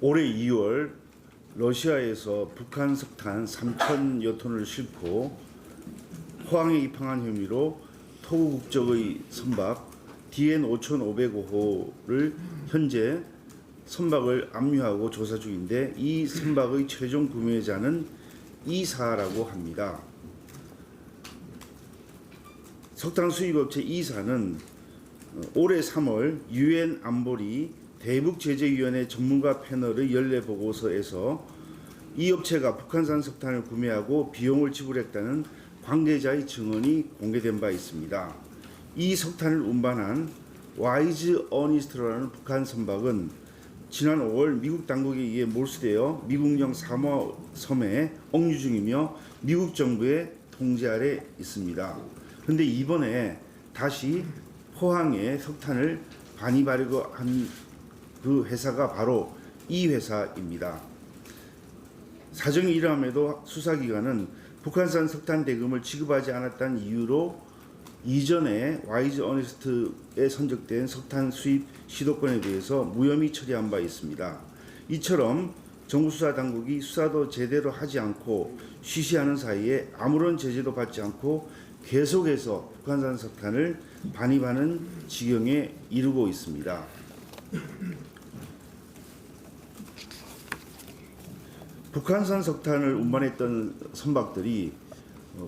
올해 2월 러시아에서 북한 석탄 3천여 톤을 싣고 포항에 입항한 혐의로 토구 국적의 선박 DN 5505호를 현재 선박을 압류하고 조사 중인데, 이 선박의 최종 구매자는 이사라고 합니다. 석탄 수입업체 이사는 올해 3월 유엔 안보리 대북제재위원회 전문가 패널의 연례 보고서에서 이 업체가 북한산 석탄을 구매하고 비용을 지불했다는 관계자의 증언이 공개된 바 있습니다. 이 석탄을 운반한 와이즈 어니스트라는 북한 선박은 지난 5월 미국 당국에 의해 몰수되어 미국령 사모 섬에 억류 중이며 미국 정부의 통제 아래 있습니다. 그런데 이번에 다시 포항에 석탄을 반입하려고 한 그 회사가 바로 이 회사입니다. 사정이 이러함에도 수사기관은 북한산 석탄 대금을 지급하지 않았다는 이유로 이전에 와이즈 어니스트에 선적된 석탄 수입 시도권에 대해서 무혐의 처리한 바 있습니다. 이처럼 정부 수사 당국이 수사도 제대로 하지 않고 쉬쉬하는 사이에 아무런 제재도 받지 않고 계속해서 북한산 석탄을 반입하는 지경에 이르고 있습니다. 북한산 석탄을 운반했던 선박들이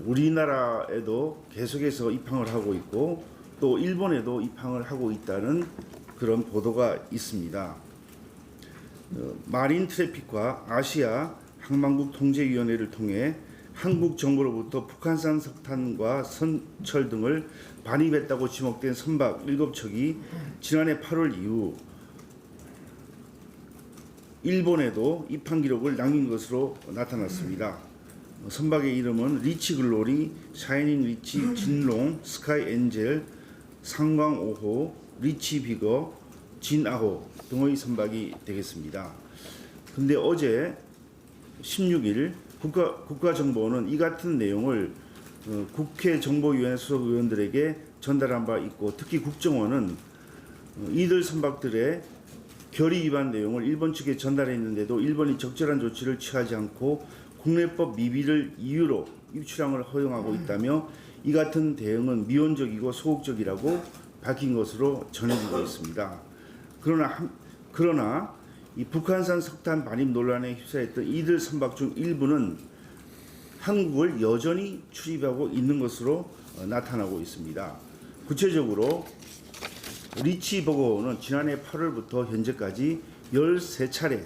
우리나라에도 계속해서 입항을 하고 있고 또 일본에도 입항을 하고 있다는 그런 보도가 있습니다. 마린 트래픽과 아시아 항만국 통제위원회를 통해 한국 정부로부터 북한산 석탄과 선철 등을 반입했다고 지목된 선박 7척이 지난해 8월 이후 일본에도 입항 기록을 남긴 것으로 나타났습니다. 선박의 이름은 리치 글로리, 샤이닝 리치, 진롱, 스카이 엔젤, 상광 5호, 리치 비거, 진아호 등의 선박이 되겠습니다. 근데 어제 16일 국가정보원은 이 같은 내용을 국회 정보위원회 수석 의원들에게 전달한 바 있고, 특히 국정원은 이들 선박들의 결의 위반 내용을 일본 측에 전달했는데도 일본이 적절한 조치를 취하지 않고 국내법 미비를 이유로 입출항을 허용하고 있다며 이 같은 대응은 미온적이고 소극적이라고 밝힌 것으로 전해지고 있습니다. 그러나 이 북한산 석탄 반입 논란에 휩싸였던 이들 선박 중 일부는 한국을 여전히 출입하고 있는 것으로 나타나고 있습니다. 구체적으로 리치버거호는 지난해 8월부터 현재까지 13차례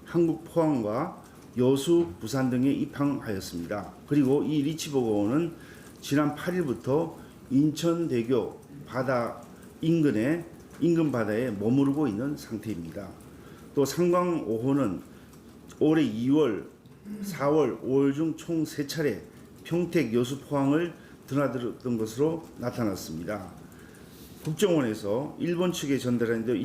한국 포항과 여수, 부산 등에 입항하였습니다. 그리고 이 리치버거호는 지난 8일부터 인천대교 바다 인근 바다에 머무르고 있는 상태입니다. 또 상광 5호는 올해 2월, 4월, 5월 중 총 3차례 평택, 여수, 포항을 드나들었던 것으로 나타났습니다. 국정원에서 일본 측에 전달했는데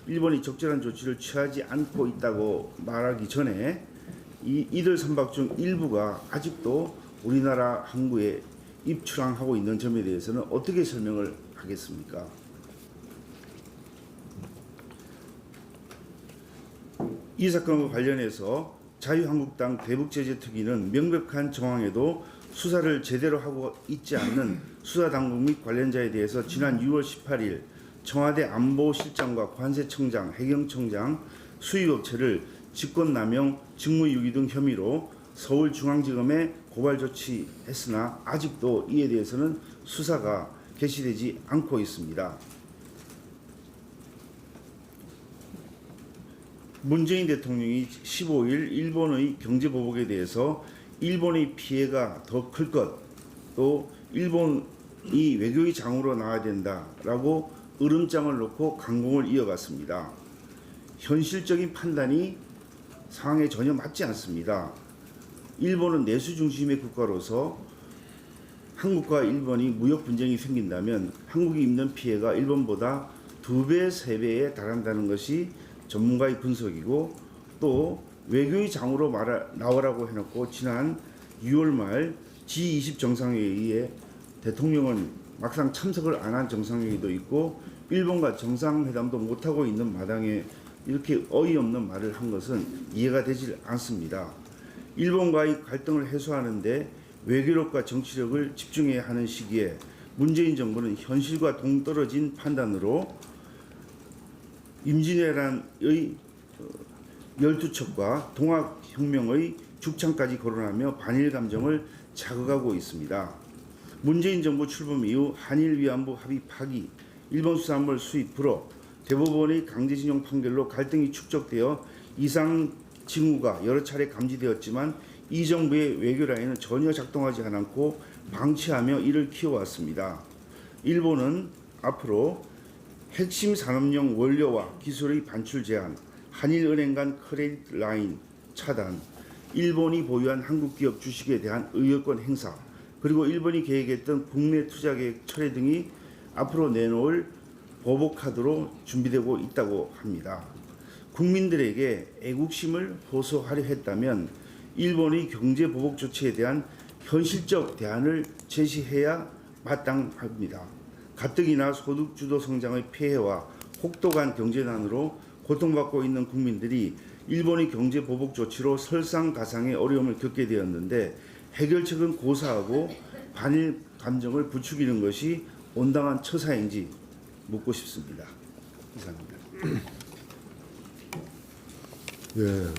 일본이 적절한 조치를 취하지 않고 있다고 말하기 전에 이들 선박 중 일부가 아직도 우리나라 항구에 입출항하고 있는 점에 대해서는 어떻게 설명을 하겠습니까? 이 사건과 관련해서 자유한국당 대북제재특위는 명백한 정황에도 수사를 제대로 하고 있지 않는 수사당국 및 관련자에 대해서 지난 6월 18일 청와대 안보실장과 관세청장, 해경청장, 수입업체를 직권남용, 직무유기 등 혐의로 서울중앙지검에 고발 조치했으나 아직도 이에 대해서는 수사가 개시되지 않고 있습니다. 문재인 대통령이 15일 일본의 경제보복에 대해서 일본의 피해가 더 클 것, 또 일본이 외교의 장으로 나와야 된다라고 으름장을 놓고 강공을 이어갔습니다. 현실적인 판단이 상황에 전혀 맞지 않습니다. 일본은 내수 중심의 국가로서 한국과 일본이 무역 분쟁이 생긴다면 한국이 입는 피해가 일본보다 2배, 3배에 달한다는 것이 전문가의 분석이고, 또 외교의 장으로 나오라고 해놓고 지난 6월 말 G20 정상회의에 대통령은 막상 참석을 안 한 정상회의도 있고 일본과 정상회담도 못하고 있는 마당에 이렇게 어이없는 말을 한 것은 이해가 되질 않습니다. 일본과의 갈등을 해소하는 데 외교력과 정치력을 집중해야 하는 시기에 문재인 정부는 현실과 동떨어진 판단으로 임진왜란의 12척과 동학혁명의 죽창까지 거론하며 반일 감정을 자극하고 있습니다. 문재인 정부 출범 이후 한일 위안부 합의 파기, 일본 수산물 수입 불허, 대법원의 강제징용 판결로 갈등이 축적되어 이상 징후가 여러 차례 감지되었지만 이 정부의 외교 라인은 전혀 작동하지 않고 방치하며 이를 키워왔습니다. 일본은 앞으로 핵심 산업용 원료와 기술의 반출 제한, 한일은행 간 크레딧 라인 차단, 일본이 보유한 한국 기업 주식에 대한 의결권 행사, 그리고 일본이 계획했던 국내 투자 계획 철회 등이 앞으로 내놓을 보복 카드로 준비되고 있다고 합니다. 국민들에게 애국심을 호소하려 했다면 일본의 경제 보복 조치에 대한 현실적 대안을 제시해야 마땅합니다. 가뜩이나 소득 주도 성장의 폐해와 혹독한 경제난으로 고통받고 있는 국민들이 일본의 경제 보복 조치로 설상가상의 어려움을 겪게 되었는데 해결책은 고사하고 반일 감정을 부추기는 것이 온당한 처사인지 묻고 싶습니다. 이상입니다. 예.